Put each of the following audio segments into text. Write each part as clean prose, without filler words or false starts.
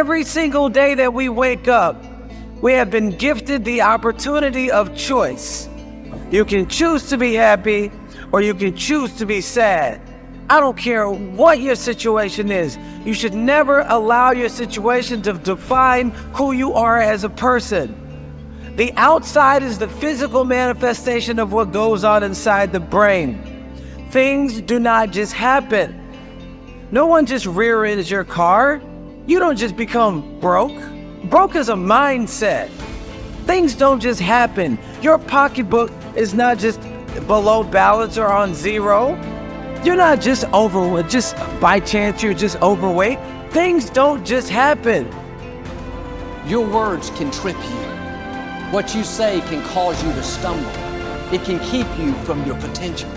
Every single day that we wake up, we have been gifted the opportunity of choice. You can choose to be happy or you can choose to be sad. I don't care what your situation is. You should never allow your situation to define who you are as a person. The outside is the physical manifestation of what goes on inside the brain. Things do not just happen. No one just rear-ends your car. You don't just become broke. Broke is a mindset. Things don't just happen. Your pocketbook is not just below balance or on zero. You're not just overweight, just by chance you're just overweight. Things don't just happen. Your words can trip you. What you say can cause you to stumble. It can keep you from your potential.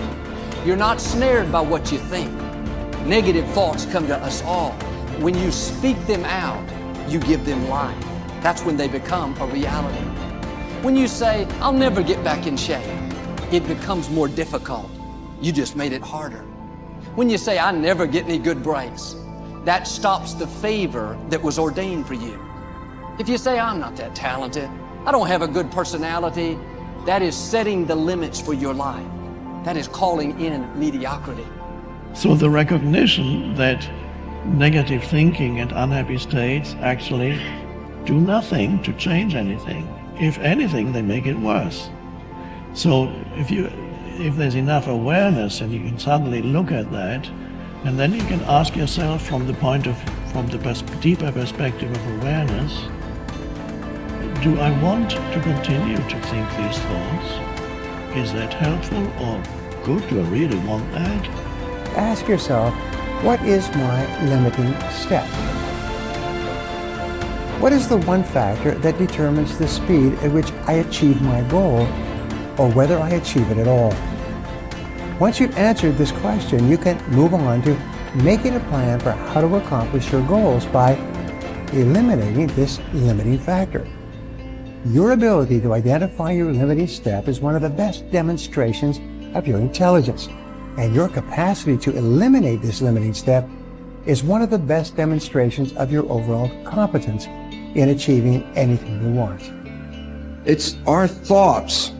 You're not snared by what you think. Negative thoughts come to us all. When you speak them out, you give them life. That's when they become a reality. When you say, I'll never get back in shape, it becomes more difficult. You just made it harder. When you say, I never get any good breaks, that stops the favor that was ordained for you. If you say, I'm not that talented, I don't have a good personality, that is setting the limits for your life. That is calling in mediocrity. So the recognition that negative thinking and unhappy states actually do nothing to change anything. If anything, they make it worse. So if there's enough awareness and you can suddenly look at that, and then you can ask yourself from the deeper perspective of awareness, do I want to continue to think these thoughts? Is that helpful or good? Do I really want that? Ask yourself, what is my limiting step? What is the one factor that determines the speed at which I achieve my goal, or whether I achieve it at all? Once you've answered this question, you can move on to making a plan for how to accomplish your goals by eliminating this limiting factor. Your ability to identify your limiting step is one of the best demonstrations of your intelligence, and your capacity to eliminate this limiting step is one of the best demonstrations of your overall competence in achieving anything you want. It's our thoughts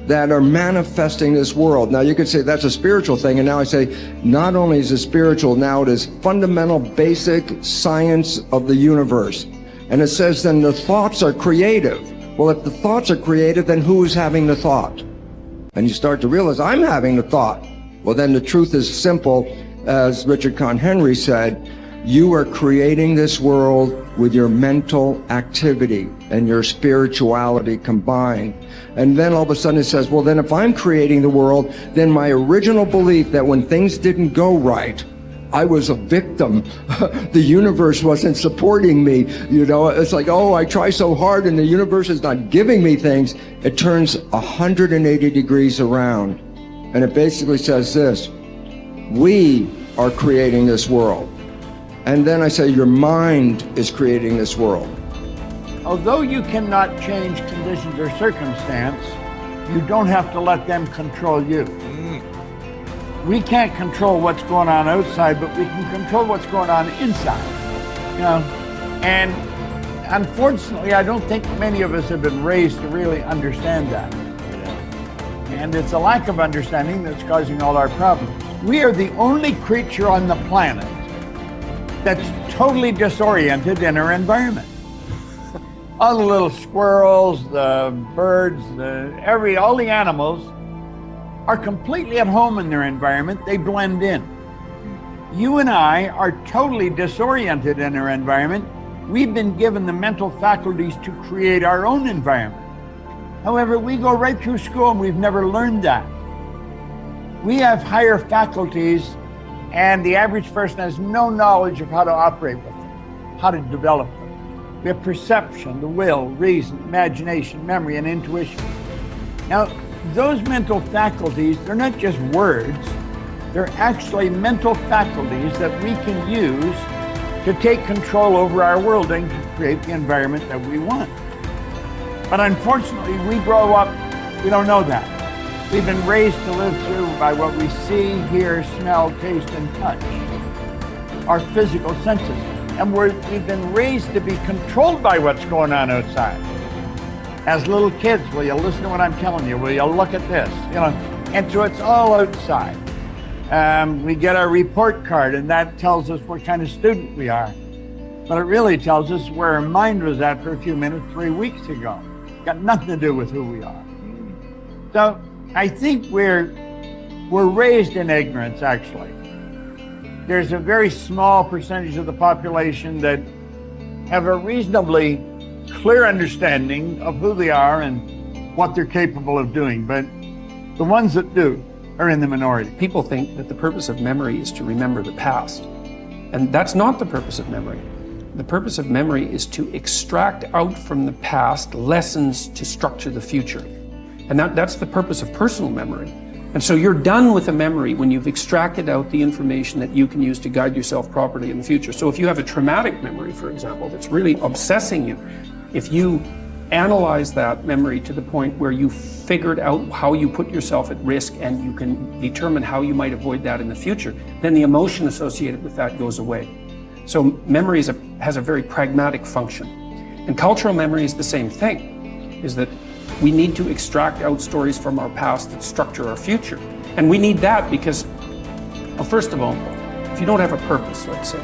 that are manifesting this world. Now you could say that's a spiritual thing, and now I say not only is it spiritual, now it is fundamental basic science of the universe. And it says then the thoughts are creative. Well, if the thoughts are creative, then who is having the thought? And you start to realize I'm having the thought. Well, then the truth is simple. As Richard Conn Henry said, you are creating this world with your mental activity and your spirituality combined. And then all of a sudden it says, well, then if I'm creating the world, then my original belief that when things didn't go right, I was a victim. The universe wasn't supporting me. You know, it's like, oh, I try so hard and the universe is not giving me things. It turns 180 degrees around. And it basically says this: we are creating this world. And then I say your mind is creating this world. Although you cannot change conditions or circumstance, you don't have to let them control you. We can't control what's going on outside, but we can control what's going on inside. You know, and unfortunately, I don't think many of us have been raised to really understand that. And it's a lack of understanding that's causing all our problems. We are the only creature on the planet that's totally disoriented in our environment. All the little squirrels, the birds, all the animals are completely at home in their environment. They blend in. You and I are totally disoriented in our environment. We've been given the mental faculties to create our own environment. However, we go right through school and we've never learned that. We have higher faculties, and the average person has no knowledge of how to operate with them, how to develop them. We have perception, the will, reason, imagination, memory, and intuition. Now, those mental faculties, they're not just words, they're actually mental faculties that we can use to take control over our world and to create the environment that we want. But unfortunately, we grow up, we don't know that. We've been raised to live through by what we see, hear, smell, taste, and touch, our physical senses. And we've been raised to be controlled by what's going on outside. As little kids, will you listen to what I'm telling you? Will you look at this? And so it's all outside. We get our report card, and that tells us what kind of student we are. But it really tells us where our mind was at for a few minutes 3 weeks ago. Got nothing to do with who we are. So I think we're raised in ignorance, actually. There's a very small percentage of the population that have a reasonably clear understanding of who they are and what they're capable of doing. But the ones that do are in the minority. People think that the purpose of memory is to remember the past. And that's not the purpose of memory. The purpose of memory is to extract out from the past lessons to structure the future. And that's the purpose of personal memory. And so you're done with a memory when you've extracted out the information that you can use to guide yourself properly in the future. So if you have a traumatic memory, for example, that's really obsessing you, if you analyze that memory to the point where you figured out how you put yourself at risk and you can determine how you might avoid that in the future, then the emotion associated with that goes away. So memory has a very pragmatic function. And cultural memory is the same thing, is that we need to extract out stories from our past that structure our future. And we need that because, well, first of all, if you don't have a purpose, let's say,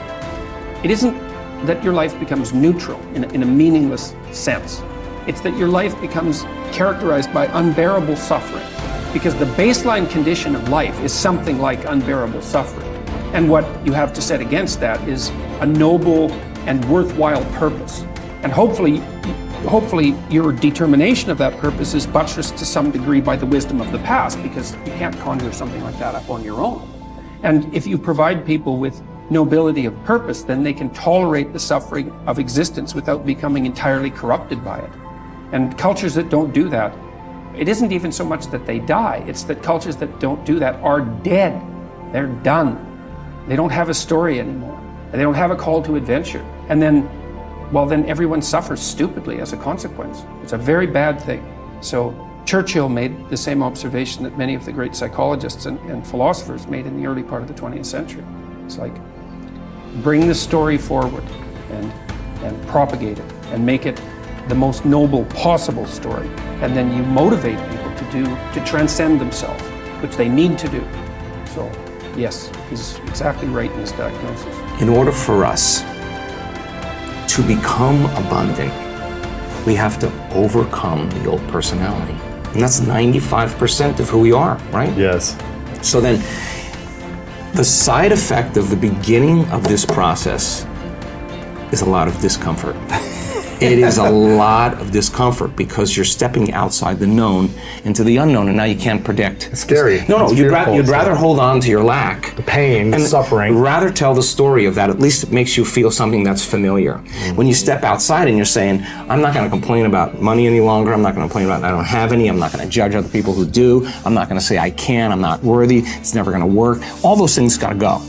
it isn't that your life becomes neutral in a meaningless sense. It's that your life becomes characterized by unbearable suffering, because the baseline condition of life is something like unbearable suffering. And what you have to set against that is a noble and worthwhile purpose. And hopefully your determination of that purpose is buttressed to some degree by the wisdom of the past, because you can't conjure something like that up on your own. And if you provide people with nobility of purpose, then they can tolerate the suffering of existence without becoming entirely corrupted by it. And cultures that don't do that, it isn't even so much that they die, it's that cultures that don't do that are dead. They're done. They don't have a story anymore. They don't have a call to adventure. And then everyone suffers stupidly as a consequence. It's a very bad thing. So Churchill made the same observation that many of the great psychologists and philosophers made in the early part of the 20th century. It's like, bring the story forward and propagate it and make it the most noble possible story. And then you motivate people to transcend themselves, which they need to do. So yes, he's exactly right in his diagnosis. In order for us to become abundant, we have to overcome the old personality. And that's 95% of who we are, right? Yes. So then, the side effect of the beginning of this process is a lot of discomfort. It is a lot of discomfort because you're stepping outside the known into the unknown, and now you can't predict. It's scary. No, It's you'd fearful. rather hold on to your lack. The pain, the and suffering. Rather tell the story of that. At least it makes you feel something that's familiar. Mm-hmm. When you step outside and you're saying, I'm not going to complain about money any longer. I'm not going to complain about I don't have any. I'm not going to judge other people who do. I'm not going to say I can. I'm not worthy. It's never going to work. All those things got to go.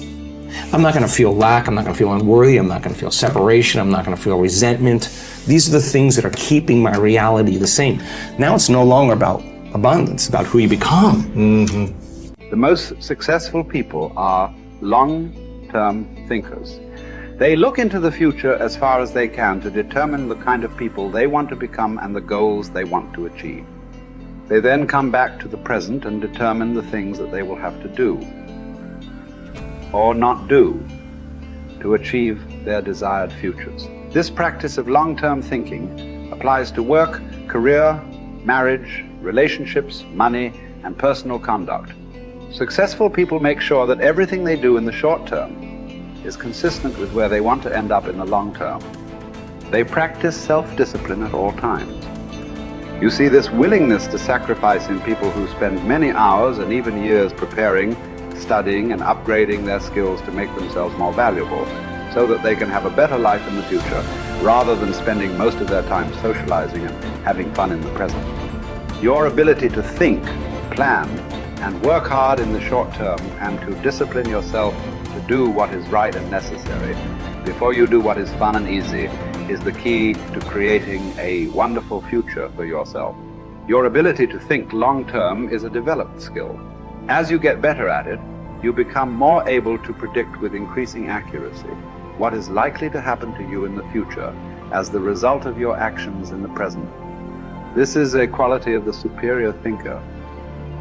I'm not going to feel lack. I'm not going to feel unworthy. I'm not going to feel separation. I'm not going to feel resentment. These are the things that are keeping my reality the same. Now it's no longer about abundance, about who you become. Mm-hmm. The most successful people are long-term thinkers. They look into the future as far as they can to determine the kind of people they want to become and the goals they want to achieve. They then come back to the present and determine the things that they will have to do or not do to achieve their desired futures. This practice of long-term thinking applies to work, career, marriage, relationships, money, and personal conduct. Successful people make sure that everything they do in the short term is consistent with where they want to end up in the long term. They practice self-discipline at all times. You see this willingness to sacrifice in people who spend many hours and even years preparing, studying, and upgrading their skills to make themselves more valuable, so that they can have a better life in the future, rather than spending most of their time socializing and having fun in the present. Your ability to think, plan, and work hard in the short term, and to discipline yourself to do what is right and necessary before you do what is fun and easy, is the key to creating a wonderful future for yourself. Your ability to think long term is a developed skill. As you get better at it, you become more able to predict with increasing accuracy. what is likely to happen to you in the future as the result of your actions in the present. This is a quality of the superior thinker.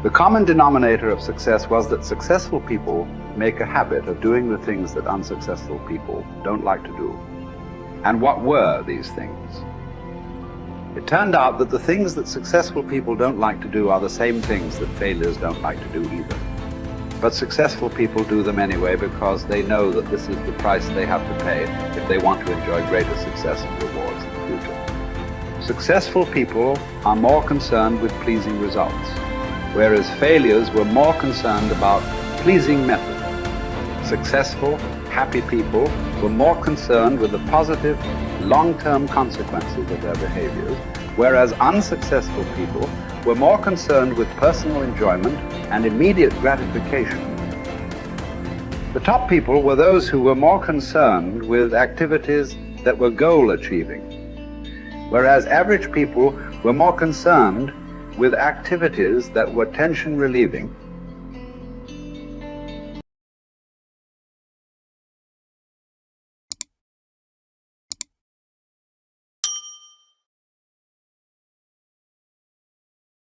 The common denominator of success was that successful people make a habit of doing the things that unsuccessful people don't like to do. And what were these things? It turned out that the things that successful people don't like to do are the same things that failures don't like to do either. But successful people do them anyway because they know that this is the price they have to pay if they want to enjoy greater success and rewards in the future. Successful people are more concerned with pleasing results, whereas failures were more concerned about pleasing method. Successful, happy people were more concerned with the positive, long-term consequences of their behaviors, whereas unsuccessful people were more concerned with personal enjoyment and immediate gratification. The top people were those who were more concerned with activities that were goal-achieving, whereas average people were more concerned with activities that were tension-relieving